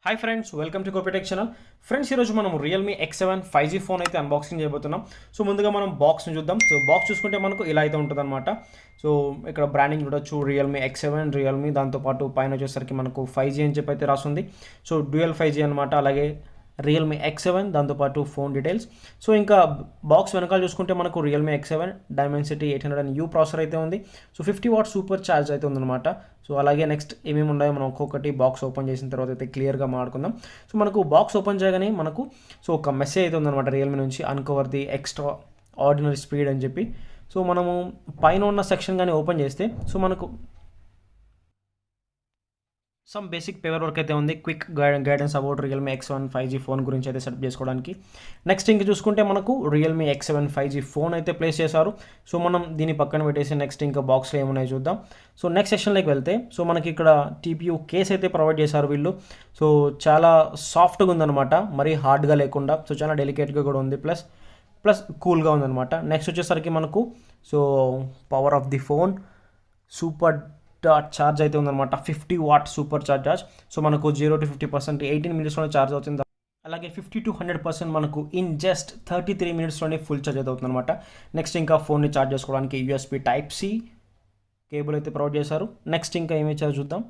Hi friends, welcome to Gopi tech channel. Friends, ఈరోజు మనం Realme X7 5G phone అయితే unboxing చేయబోతున్నాం. సో ముందుగా మనం బాక్స్ని చూద్దాం. సో బాక్స్ చూసుకుంటే మనకు ఇలా అయితే ఉంటుంది అనమాట. సో ఇక్కడ బ్రాండింగ్ చూడొచ్చు, రియల్మీ X7 రియల్మీ. దాంతోపాటు పైన వచ్చేసరికి మనకు 5G అని చెప్పి అయితే రాస్తుంది. సో డ్యూయల్ 5G అనమాట. అలాగే రియల్మీ X7 దాంతోపాటు ఫోన్ డీటెయిల్స్. సో ఇంకా బాక్స్ వెనకాల చూసుకుంటే మనకు Realme X7 Dimensity 800U processor అయితే ఉంది. సో 50 వాట్ సూపర్ ఛార్జ్ అయితే ఉందన్నమాట. సో అలాగే నెక్స్ట్ ఏమేమి ఉన్నాయో మనం ఒక్కొక్కటి బాక్స్ ఓపెన్ చేసిన తర్వాత అయితే క్లియర్గా మాట్లాడుకుందాం. సో మనకు బాక్స్ ఓపెన్ చేయగానే మనకు ఒక మెసేజ్ అయితే ఉందన్నమాట రియల్మీ నుంచి, uncover the extra ordinary speed అని చెప్పి. సో మనము పైన ఉన్న సెక్షన్ కానీ ఓపెన్ చేస్తే సో మనకు సమ్ బేసిక్ పేపర్ వర్క్ అయితే ఉంది. Quick guidance about Realme X7 5G phone గురించి అయితే సెటప్ చేసుకోవడానికి. నెక్స్ట్ ఇంక చూసుకుంటే మనకు రియల్మీ X7 5G ఫోన్ అయితే ప్లేస్ చేశారు. సో మనం దీన్ని పక్కన పెట్టేసి నెక్స్ట్ ఇంకా బాక్స్లో ఏమున్నాయో చూద్దాం. సో నెక్స్ట్ సెక్షన్లోకి వెళ్తే సో మనకి ఇక్కడ TPU కేస్ అయితే ప్రొవైడ్ చేశారు వీళ్ళు. సో చాలా సాఫ్ట్గా ఉందన్నమాట, మరీ హార్డ్గా లేకుండా. సో చాలా డెలికేట్గా కూడా ఉంది, ప్లస్ కూల్గా ఉందన్నమాట. నెక్స్ట్ వచ్చేసరికి మనకు so power of the phone super charge అయితే ఉందన్నమాట. 50 వాట్ సూపర్ ఛార్జ్. సో మనకు 0 to 50% 18 మినిట్స్లోనే ఛార్జ్ అవుతుంది. అలాగే 50 to 100% మనకు ఇన్ జస్ట్ 33 మినిట్స్లోనే ఫుల్ ఛార్జ్ అయితే అవుతుంది అనమాట. నెక్స్ట్ ఇంకా ఫోన్ని ఛార్జ్ చేసుకోవడానికి USB Type-C కేబుల్ అయితే ప్రొవైడ్ చేశారు. నెక్స్ట్ ఇంకా ఏమి ఇచ్చారో చూద్దాం.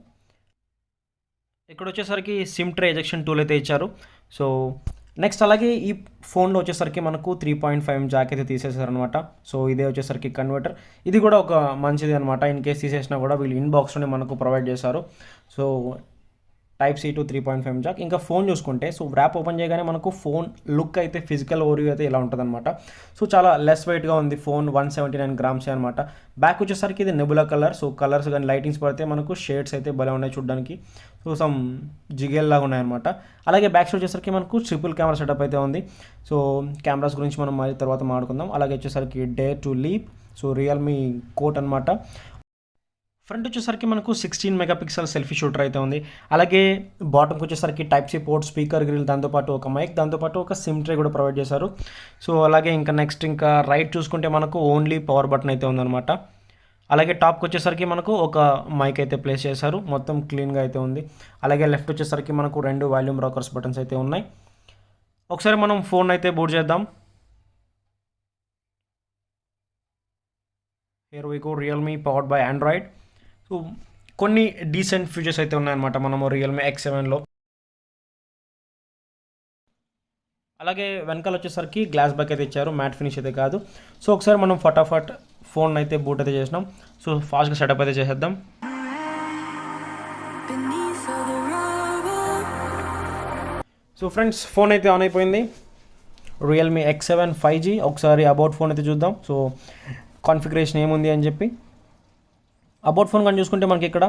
ఇక్కడ వచ్చేసరికి సిమ్ ట్రే ఎజెక్షన్ టూల్ అయితే ఇచ్చారు. సో నెక్స్ట్ అలాగే ఈ ఫోన్లో వచ్చేసరికి మనకు 3.5 జాక్ అయితే తీసేసారనమాట. సో ఇదే వచ్చేసరికి కన్వర్టర్. ఇది కూడా ఒక మంచిది అనమాట. ఇన్ కేస్ తీసేసినా కూడా వీళ్ళు ఇన్బాక్స్లోనే మనకు ప్రొవైడ్ చేశారు. So Type-C to 3.5 Jack. ఇంకా ఫోన్ చూసుకుంటే సో ర్యాప్ ఓపెన్ చేయగానే మనకు ఫోన్ లుక్ అయితే ఫిజికల్ ఓరియో అయితే ఇలా ఉంటుంది అనమాట. సో చాలా లెస్ వెయిట్గా ఉంది ఫోన్, 179 గ్రామ్సే అనమాట. బ్యాక్ వచ్చేసరికి ఇది నెబులా కలర్. సో కలర్స్ కానీ లైటింగ్స్ పడితే మనకు షేడ్స్ అయితే భలే ఉన్నాయి చూడడానికి. సో సమ్ జిగేల్ లాగా ఉన్నాయన్నమాట. అలాగే బ్యాక్ సైడ్ వచ్చేసరికి మనకు ట్రిపుల్ కెమెరా సెటప్ అయితే ఉంది. సో కెమెరాస్ గురించి మనం మళ్ళీ తర్వాత మాట్లాడుకుందాం. అలాగే వచ్చేసరికి డే టు లీప్. సో రియల్మీ కోట్ అనమాట. ఫ్రంట్ వచ్చేసరికి మనకు 16 మెగాపిక్సెల్ సెల్ఫీ షూటర్ అయితే ఉంది. అలాగే బాటమ్కి వచ్చేసరికి Type-C పోర్ట్, స్పీకర్ గ్రిల్, దాంతోపాటు ఒక మైక్, దాంతోపాటు ఒక సిమ్ ట్రే కూడా ప్రొవైడ్ చేశారు. సో అలాగే ఇంకా నెక్స్ట్ ఇంకా రైట్ చూసుకుంటే మనకు ఓన్లీ పవర్ బటన్ అయితే ఉందన్నమాట. అలాగే టాప్కి వచ్చేసరికి మనకు ఒక మైక్ అయితే ప్లేస్ చేశారు. మొత్తం క్లీన్గా అయితే ఉంది. అలాగే లెఫ్ట్ వచ్చేసరికి మనకు 2 వాల్యూమ్ రాకర్స్ బటన్స్ అయితే ఉన్నాయి. ఒకసారి మనం ఫోన్ అయితే బూట్ చేద్దాం. Here we go, Realme powered by Android. So కొన్ని డీసెంట్ ఫీచర్స్ అయితే ఉన్నాయన్నమాట మనము రియల్మీ X7లో. అలాగే వెనకాల వచ్చేసరికి గ్లాస్ బ్యాక్ అయితే ఇచ్చారు, మ్యాట్ ఫినిష్ అయితే కాదు. సో ఒకసారి మనం ఫటాఫట్ ఫోన్ అయితే బూట్ అయితే చేసినాం. సో ఫాస్ట్గా సెటప్ అయితే చేసేద్దాం. సో ఫ్రెండ్స్, ఫోన్ అయితే ఆన్ అయిపోయింది. Realme X7 5G. ఒకసారి అబౌట్ ఫోన్ అయితే చూద్దాం. సో కాన్ఫిగరేషన్ ఏముంది అని చెప్పి అబౌట్ ఫోన్ కానీ చూసుకుంటే మనకి ఇక్కడ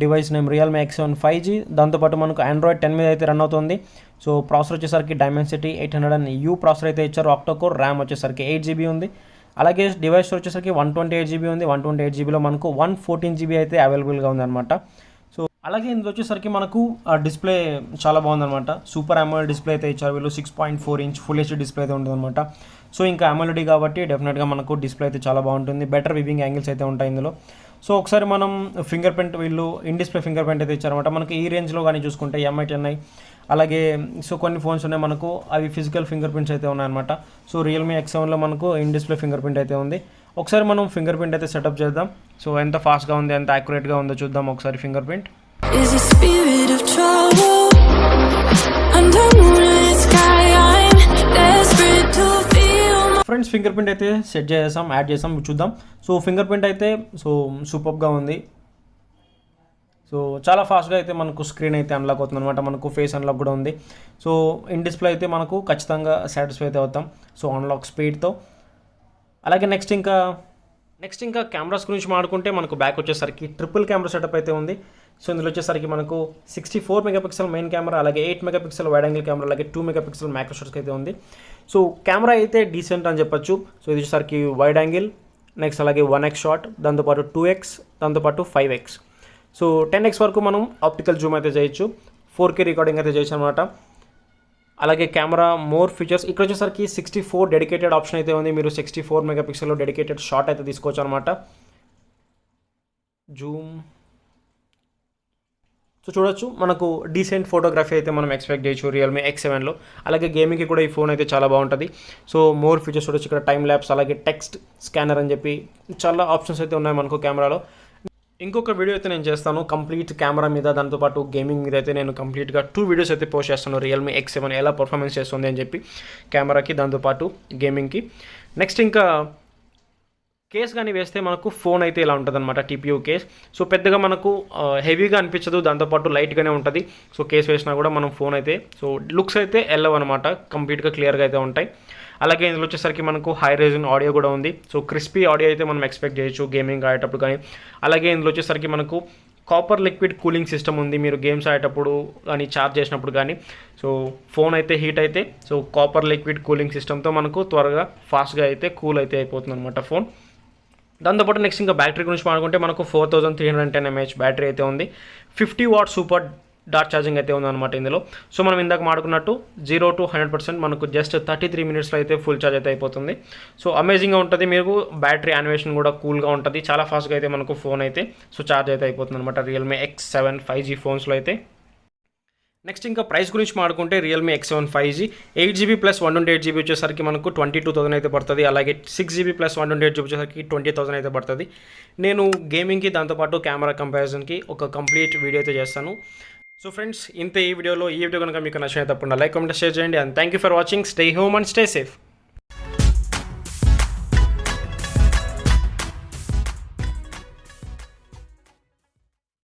device name Realme X7 5G. దాంతోపాటు మనకు Android 10 మీద అయితే రన్ అవుతుంది. సో ప్రాసెసర్ వచ్చేసరికి డైమెన్సిటీ 800U ప్రాసెసర్ అయితే ఇచ్చారు. ఆక్టోకోర్. ర్యామ్ వచ్చేసరికి 8GB ఉంది. అలాగే డివైస్ వచ్చేసరికి 128GB ఉంది. 128GBలో మనకు 114GB అయితే అవైలబుల్గా ఉందన్నమాట. సో అలాగే ఇందులో వచ్చేసరికి మనకు డిస్ప్లే చాలా బాగుందన్నమాట. సూపర్ AMOLED డిస్ప్లే అయితే ఇచ్చారు వీళ్ళు. 6.4 ఇంచ్ ఫుల్ HD డిస్ప్లే అయితే ఉంటుందన్నమాట. సో ఇంకా AMOLED కాబట్టి డెఫినెట్గా మనకు డిస్ప్లే అయితే చాలా బాగుంటుంది. బెటర్ వివింగ్ యాంగిల్స్ అయితే ఉంటాయి ఇందులో. సో ఒకసారి మనం ఫింగర్ ప్రింట్, వీళ్ళు ఇన్ డిస్ప్లే ఫింగర్ ప్రింట్ అయితే ఇచ్చారనమాట. మనకి ఈ రేంజ్లో కానీ చూసుకుంటే MI 10i, అలాగే సో కొన్ని ఫోన్స్ ఉన్నాయి మనకు, అవి ఫిజికల్ ఫింగర్ ప్రింట్స్ అయితే ఉన్నాయన్నమాట. సో రియల్మీ X7లో మనకు ఇన్ డిస్ప్లే ఫింగర్ ప్రింట్ అయితే ఉంది. ఒకసారి మనం ఫింగర్ ప్రింట్ అయితే సెటప్ చేద్దాం. సో ఎంత ఫాస్ట్గా ఉంది, ఎంత యాక్యురేట్గా ఉందో చూద్దాం ఒకసారి finger print. Friends, finger print అయితే సెట్ చేసాం, యాడ్ చేసాం, చూద్దాం. సో ఫింగర్ ప్రింట్ అయితే సో సూపర్గా ఉంది. సో చాలా ఫాస్ట్గా అయితే మనకు స్క్రీన్ అయితే అన్లాక్ అవుతుంది అనమాట. మనకు ఫేస్ అన్లాక్ కూడా ఉంది. సో ఇన్ డిస్ప్లే అయితే మనకు ఖచ్చితంగా సాటిస్ఫై అయితే అవుతాం సో అన్లాక్ స్పీడ్తో. అలాగే నెక్స్ట్ ఇంకా కెమెరాస్ గురించి మాట్లాడుకుంటే మనకు బ్యాక్ వచ్చేసరికి ట్రిపుల్ కెమెరా సెటప్ అయితే ఉంది. సో ఇందులో వచ్చేసరికి మనకు 64 మెగాపిక్సెల్ మెయిన్ కెమెరా, అలాగే 8 మెగాపిక్సెల్ వైడ్ యాంగిల్ కెమెరా, అలాగే 2 మెగాపిక్సెల్ మ్యాక్రో షాట్స్ అయితే ఉంది. సో కెమెరా అయితే డీసెంట్ అని చెప్పొచ్చు. సో ఇది వచ్చేసరికి వైడ్ యాంగిల్, నెక్స్ట్ అలాగే 1x షాట్, దాంతోపాటు 2x, దాంతోపాటు 5x. సో 10x వరకు మనం ఆప్టికల్ జూమ్ అయితే చేయొచ్చు. 4K రికార్డింగ్ అయితే చేయొచ్చు అనమాట. అలాగే కెమెరా మోర్ ఫీచర్స్ ఇక్కడ వచ్చేసరికి 64 డెడికేటెడ్ ఆప్షన్ అయితే ఉంది. మీరు 64 మెగాపిక్సెల్లో డెడికేటెడ్ షాట్ అయితే తీసుకోవచ్చు అనమాట. జూమ్ సో చూడొచ్చు మనకు డీసెంట్ ఫోటోగ్రఫీ అయితే మనం ఎక్స్పెక్ట్ చేయొచ్చు రియల్మీ X7లో. అలాగే గేమింగ్కి కూడా ఈ ఫోన్ అయితే చాలా బాగుంటుంది. సో మోర్ ఫీచర్స్ చూడొచ్చు ఇక్కడ టైమ్ ల్యాబ్స్, అలాగే టెక్స్ట్ స్కానర్ అని చెప్పి చాలా ఆప్షన్స్ అయితే ఉన్నాయి మనకు కెమెరాలో. ఇంకొక వీడియో అయితే నేను చేస్తాను కంప్లీట్ కెమెరా మీద, దాంతోపాటు గేమింగ్ మీద అయితే నేను కంప్లీట్గా 2 వీడియోస్ అయితే పోస్ట్ చేస్తాను రియల్మీ X7 ఎలా పర్ఫార్మెన్స్ చేస్తుంది అని చెప్పి కెమెరాకి, దాంతోపాటు గేమింగ్కి. నెక్స్ట్ ఇంకా కేస్ కానీ వేస్తే మనకు ఫోన్ అయితే ఇలా ఉంటుంది అనమాట, టీపీయూ కేస్. సో పెద్దగా మనకు హెవీగా అనిపించదు, దాంతోపాటు లైట్గానే ఉంటుంది. సో కేస్ వేసినా కూడా మనం ఫోన్ అయితే సో లుక్స్ అయితే వెళ్ళవు అనమాట, కంప్లీట్గా క్లియర్గా అయితే ఉంటాయి. అలాగే ఇందులో వచ్చేసరికి మనకు హై రెజల్యూషన్ ఆడియో కూడా ఉంది. సో క్రిస్పీ ఆడియో అయితే మనం ఎక్స్పెక్ట్ చేయొచ్చు గేమింగ్ ఆడేటప్పుడు కానీ. అలాగే ఇందులో వచ్చేసరికి మనకు కాపర్ లిక్విడ్ కూలింగ్ సిస్టమ్ ఉంది, మీరు గేమ్స్ ఆడేటప్పుడు కానీ ఛార్జ్ చేసినప్పుడు కానీ. సో ఫోన్ అయితే హీట్ అయితే సో కాపర్ లిక్విడ్ కూలింగ్ సిస్టమ్తో మనకు త్వరగా ఫాస్ట్గా అయితే కూల్ అయితే అయిపోతుంది అనమాట ఫోన్. దాంతోపాటు నెక్స్ట్ ఇంకా బ్యాటరీ గురించి మాట్లాడుకుంటే మనకు 4310 mAh బ్యాటరీ అయితే ఉంది. 50 వాట్ సూపర్ డాట్ ఛార్జింగ్ అయితే ఉందన్నమాట ఇందులో. సో మనం ఇందాక మాట్లాడుకున్నట్టు 0 to 100% మనకు జస్ట్ 33 మినిట్స్లో అయితే ఫుల్ ఛార్జ్ అయితే అయిపోతుంది. సో అమేజింగ్గా ఉంటుంది, మీకు బ్యాటరీ యానిమేషన్ కూడా కూల్గా ఉంటుంది, చాలా ఫాస్ట్గా అయితే మనకు ఫోన్ అయితే సో ఛార్జ్ అయితే అయిపోతుంది అనమాట రియల్మీ X7 5G ఫోన్స్లో అయితే. నెక్స్ట్ ఇంకా ప్రైస్ గురించి మాట్లాడుకుంటే Realme X7 5G 8GB plus 128GB వచ్చేసరికి మనకు 22,000 అయితే పడుతుంది. అలాగే 6GB ప్లస్ 128GB వచ్చేసరికి 20,000 అయితే పడుతుంది. నేను గేమింగ్కి దాంతోపాటు కెమెరా కంపారిజన్కి ఒక కంప్లీట్ వీడియో అయితే చేస్తాను. సో ఫ్రెండ్స్ ఇంత ఈ వీడియో కనుక మీకు నచ్చితే తప్పకుండా లైక్, కామెంట్, షేర్ చేయండి. And thank you for watching. Stay home and stay safe.